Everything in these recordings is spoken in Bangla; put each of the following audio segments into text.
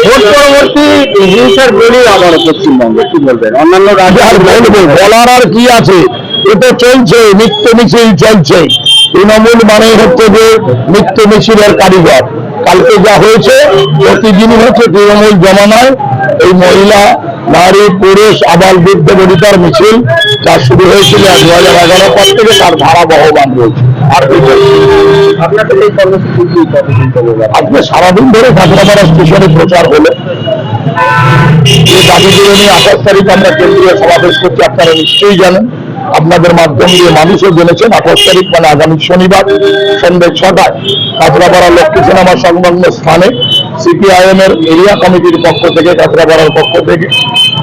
ভোট পরবর্তী হিংসার বলি আবার পশ্চিমবঙ্গে কি বলবেন? অন্যান্য রাজ্যে আর বলবো, বলার আর কি আছে, এটা চলছে, নিত্য মিছিল চলছে। তৃণমূল মানে হচ্ছে যে নিত্য মিছিলের কারিগর। কালকে যা হয়েছে প্রতিদিনই হচ্ছে তৃণমূল জমানায় এই মহিলা, নারী, পুরুষ, আবাল বৃদ্ধ বনিতার মিছিল যা শুরু হয়েছিল 2011 পর থেকে তার ধারা বহমান রয়েছে। আর আপনাদের এই কর্মসূচি আজকে সারাদিন ধরে কাঁচরাপাড়া স্টেশনে প্রচার হলো যে দাবিগুলো নিয়ে 28 তারিখ আমরা কেন্দ্রীয় সমাবেশ করছি। আপনারা নিশ্চয়ই জানেন, আপনাদের মাধ্যম দিয়ে মানুষও জেনেছেন। 28 তারিখ মানে আগামী শনিবার সন্ধ্যে 6টায় কাঁচরাপাড়া লক্ষ্মী সিনেমা সংলগ্ন স্থানে সিপিআইএম এর এরিয়া কমিটির পক্ষ থেকে, কাঁচরাপাড়ার পক্ষ থেকে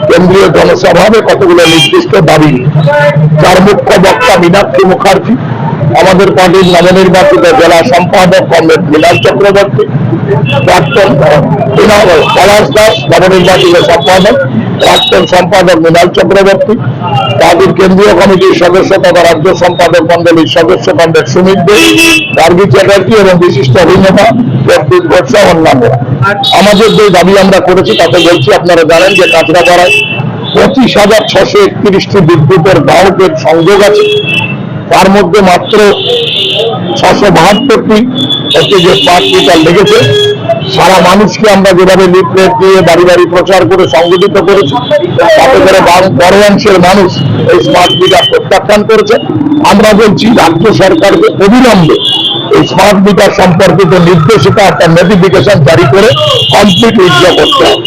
কেন্দ্রীয় জনসভাবে কতগুলো নির্দিষ্ট দাবি, যার মুখ্য বক্তা মীনাক্ষী মুখার্জি, আমাদের পার্টির নবনির্বাচিত জেলা সম্পাদক কমরেড বিলাস চক্রবর্তী, প্রাক্তন পলাশ দাস নবনির্বাচিত সম্পাদক, প্রাক্তন সম্পাদক মৃণাল চক্রবর্তী, পার্টির কেন্দ্রীয় কমিটির সদস্য তথা রাজ্য সম্পাদক মন্ডলীর সদস্য কমরেড সুমিত দে, গার্গী চ্যাটার্জি এবং বিশিষ্ট অভিনেতা জগদীপ ঘোষ সহ অন্যান্যরা। আমাদের যে দাবি আমরা করেছি তাতে বলছি, আপনারা জানেন যে কাঁচরাপাড়ায় 25,631টি বিদ্যুতের গ্রাহকের সংযোগ আছে। তার মধ্যে মাত্র 672টি হচ্ছে যে স্মার্ট মিটার লেগেছে। সারা মানুষকে আমরা যেভাবে লিফলেট দিয়ে বাড়ি বাড়ি প্রচার করে সংগঠিত করেছি, তাতে করে বড় অংশের মানুষ এই স্মার্ট মিটার প্রত্যাখ্যান করেছে। আমরা বলছি রাজ্য সরকারকে অবিলম্বে এই স্মার্ট মিটার সম্পর্কিত নির্দেশিকা একটা নোটিফিকেশন জারি করে কমপ্লিট উইথড্র করতে হবে।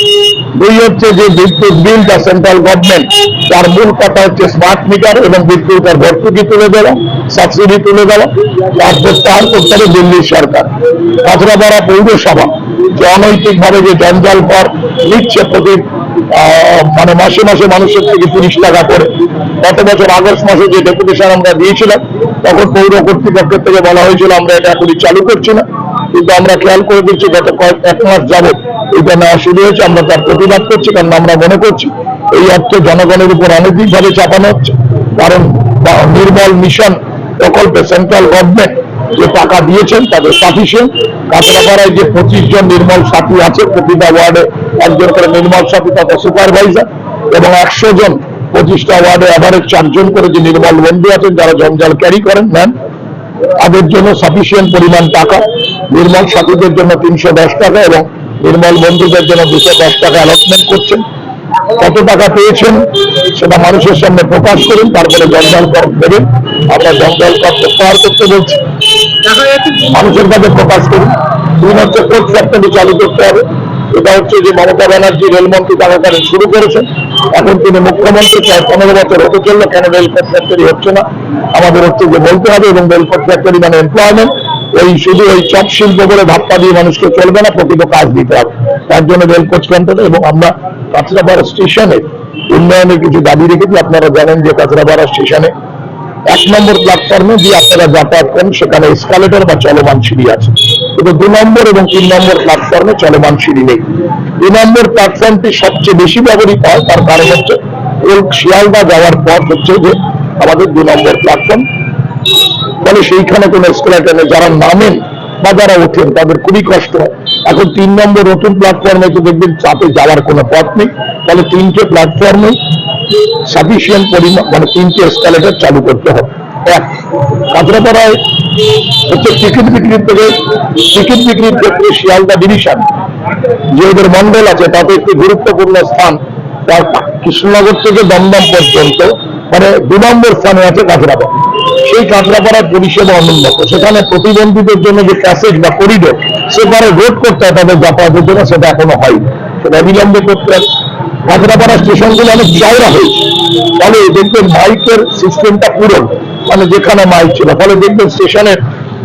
দুই হচ্ছে যে বিদ্যুৎ বিল যা সেন্ট্রাল গভর্নমেন্ট, তার মূল কথা হচ্ছে স্মার্ট মিটার এবং বিদ্যুতের ভর্তুকি তুলে দেওয়া, সাবসিডি তুলে দেওয়া, তার প্রত্যাহার করতে হবে দিল্লির সরকার। কাঁচরাপাড়া পৌরসভা যে অনৈতিকভাবে যে জঞ্জাল কর নিচ্ছে প্রতি মানে মাসে মাসে মানুষের থেকে 30 টাকা করে, গত বছর আগস্ট মাসে যে ডেপুটেশন আমরা দিয়েছিলাম তখন পৌর কর্তৃপক্ষের থেকে বলা হয়েছিল আমরা এটা এখনই চালু করছি না, কিন্তু আমরা খেয়াল করে দিচ্ছি গত এক মাস যাবত এটা নেওয়া শুরু হয়েছে। আমরা তার প্রতিবাদ করছি, কারণ আমরা মনে করছি এই অর্থ জনগণের উপর অনৈতিকভাবে চাপানো হচ্ছে। কারণ নির্মল মিশন প্রকল্পে সেন্ট্রাল গভর্নমেন্ট যে টাকা দিয়েছেন তাদের সাফিসিয়েন্ট। কাঁচরাপাড়ায় যে 25 জন নির্মল সাথী আছে, প্রতিটা ওয়ার্ডে একজন করে নির্মল সাথী তথা সুপারভাইজার, এবং 100 জন 25টা ওয়ার্ডে অ্যাভারেজ 4 জন করে যে নির্মল বন্ধু আছেন যারা জঞ্জাল ক্যারি করেন নেন, তাদের জন্য সাফিসিয়েন্ট পরিমাণ টাকা। নির্মল সাথীদের জন্য 310 টাকা এবং নির্মল বন্ধুদের জন্য 210 টাকা অ্যালটমেন্ট করছেন। কত টাকা পেয়েছেন সেটা মানুষের সামনে প্রকাশ করুন, তারপরে জঞ্জাল কর দেবেন। আমরা জঞ্জাল কর প্রত্যাহার করতে বলছি, মানুষের কাছে প্রকাশ করুন। 2 হচ্ছে কোর্ট ফ্যাক্টরি চালু করতে হবে। এটা হচ্ছে যে মমতা ব্যানার্জি রেলমন্ত্রী থাকাকালীন শুরু করেছেন, এখন তিনি মুখ্যমন্ত্রী, প্রায় 15 বছর হতে চললো, কেন রেলপথ ফ্যাক্টরি হচ্ছে না আমাদের হচ্ছে যে বলতে হবে। এবং রেলপথ ফ্যাক্টরি মানে এমপ্লয়মেন্ট, ওই শুধু ওই চপ শিল্প বলে ধাপ্পা দিয়ে মানুষকে চলবে না, প্রকৃত কাজ দিতে হবে। তার জন্য রেলপথ ফ্যাক্টরি। এবং আমরা কাঁচরাপাড়া স্টেশনে উন্নয়নের কিছু দাবি রেখেছি। আপনারা জানেন যে কাঁচরাপাড়া স্টেশনে 1 নম্বর প্ল্যাটফর্মে দিয়ে আপনারা যাতায়াত করেন, সেখানে এসকালেটর বা চলমান সিঁড়ি আছে, কিন্তু 2 নম্বর এবং 3 নম্বর প্ল্যাটফর্মে চলমান সিঁড়ি নেই। 2 নম্বর প্ল্যাটফর্মটি সবচেয়ে বেশি ব্যবহৃত হয়, তার কারণ হচ্ছে শিয়ালদা যাওয়ার পথ হচ্ছে যে আমাদের 2 নম্বর প্ল্যাটফর্ম। ফলে সেইখানে কোনো এসকালেটর নেই, যারা নামেন বা যারা ওঠেন তাদের খুবই কষ্ট হয়। এখন 3 নম্বর নতুন প্ল্যাটফর্মে তো দেখবেন চাপে যাওয়ার কোনো পথ নেই। ফলে 3টে প্ল্যাটফর্মে সাফিসিয়েন্ট পরিমাণ মানে 3টে এসকালেটর চালু করতে হবে। কাঁচরাপাড়ায় হচ্ছে টিকিট বিক্রির ক্ষেত্রে শিয়ালদা ডিভিশন যে ওদের মন্ডল আছে তাতে একটি গুরুত্বপূর্ণ স্থান। তার কৃষ্ণনগর থেকে দমদম পর্যন্ত মানে 2 নম্বর স্থানে আছে কাঁচরাপাড়া। সেই কাঁচরাপাড়ার পরিষেবা অনুন্নত, সেখানে প্রতিবন্ধীদের জন্য যে প্যাসেজ বা করিডোর সেখানে রোড করতে হয় তাদের যাতায়াতের জন্য, সেটা এখনো হয়নি, সেটা বিলম্বে করতে হয়। কাঁচরাপাড়া স্টেশনগুলো অনেক চওড়া হয়েছে, ফলে দেখবেন মাইকের সিস্টেমটা পুরো মানে যেখানে মাইক ছিল, ফলে দেখবেন স্টেশনের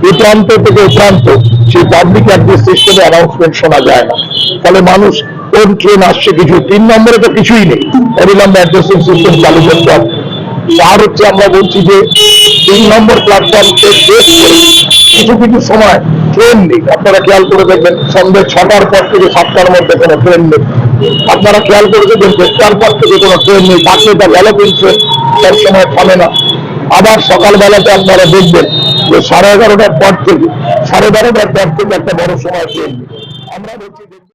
এই প্রান্ত থেকে ও প্রান্ত সেই পাবলিক অ্যাড্রেস সিস্টেমে অ্যানাউন্সমেন্ট শোনা যায় না। ফলে মানুষ কোন ট্রেন আসছে কিছু, 3 নম্বরে তো কিছুই নেই, অবিলম্বে অ্যাড্রেসিং সিস্টেম চালু করতে হবে। আর হচ্ছে আমরা বলছি যে 3 নম্বর প্ল্যাটফর্মকে বেশ করে কিছু কিছু সময় ট্রেন নেই। আপনারা খেয়াল করে দেখবেন সন্ধ্যে 6টার পর থেকে 7টার মধ্যে কোনো ট্রেন নেই। আপনারা খেয়াল করে দেখবেন 4টার পর থেকে কোনো ট্রেন নেই, বাকিটা ভ্যালোপিং ট্রেন সব সময় থামে না। আবার সকালবেলাতে আপনারা দেখবেন যে 11:30টার পর থেকে 12:30টার পর থেকে একটা বড় সময় ট্রেন নেই। আমরা বলছি